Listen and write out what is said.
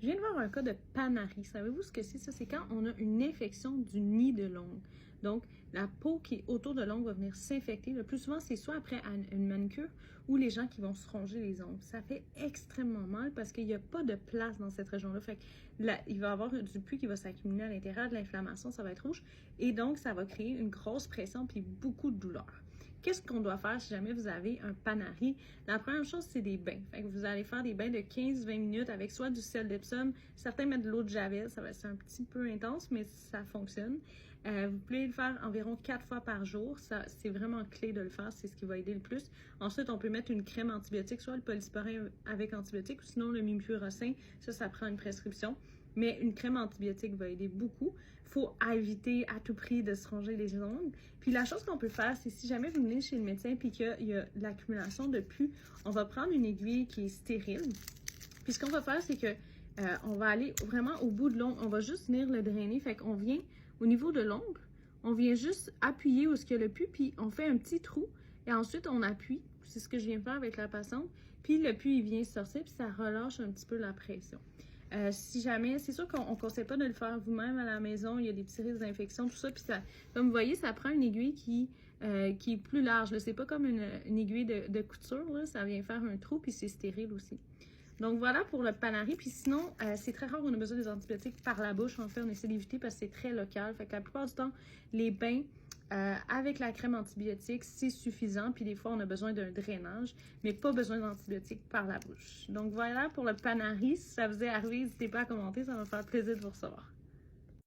Je viens de voir un cas de Panari. Savez-vous ce que c'est? Ça, c'est quand on a une infection du nid de l'ongle. Donc, la peau qui est autour de l'ongle va venir s'infecter. Le plus souvent, c'est soit après une manucure ou les gens qui vont se ronger les ongles. Ça fait extrêmement mal parce qu'il n'y a pas de place dans cette région-là. Fait que là, il va y avoir du pus qui va s'accumuler à l'intérieur, de l'inflammation, ça va être rouge. Et donc, ça va créer une grosse pression puis beaucoup de douleur. Qu'est-ce qu'on doit faire si jamais vous avez un Panari? La première chose, c'est des bains. Fait que vous allez faire des bains de 15-20 minutes avec soit du sel d'Epsom, certains mettent de l'eau de Javel, ça va être un petit peu intense, mais ça fonctionne. Vous pouvez le faire environ 4 fois par jour. C'est vraiment clé de le faire, c'est ce qui va aider le plus. Ensuite, on peut mettre une crème antibiotique, soit le polysporin avec antibiotique, ou sinon le mifurocin. Ça prend une prescription. Mais une crème antibiotique va aider beaucoup. Il faut éviter à tout prix de se ronger les ongles. Puis la chose qu'on peut faire, c'est si jamais vous venez chez le médecin et qu'il y a de l'accumulation de pus, on va prendre une aiguille qui est stérile. Puis ce qu'on va faire, c'est que on va aller vraiment au bout de l'ongle. On va juste venir le drainer. Fait qu'on vient au niveau de l'ongle, on vient juste appuyer où il y a le pus, puis on fait un petit trou. Et ensuite, on appuie. C'est ce que je viens de faire avec la patiente. Puis le pus, il vient sortir, puis ça relâche un petit peu la pression. Si jamais, c'est sûr qu'on ne conseille pas de le faire vous-même à la maison, il y a des petits risques d'infection, tout ça, puis ça, comme vous voyez, ça prend une aiguille qui est plus large, c'est pas comme une aiguille de couture, là, ça vient faire un trou, puis c'est stérile aussi. Donc voilà pour le Panari, puis sinon, c'est très rare qu'on a besoin des antibiotiques par la bouche, en fait, on essaie d'éviter parce que c'est très local, fait que la plupart du temps, les bains, avec la crème antibiotique, c'est suffisant. Puis des fois, on a besoin d'un drainage, mais pas besoin d'antibiotiques par la bouche. Donc voilà pour le Panari. Si ça vous est arrivé, n'hésitez pas à commenter, ça va me faire plaisir de vous recevoir.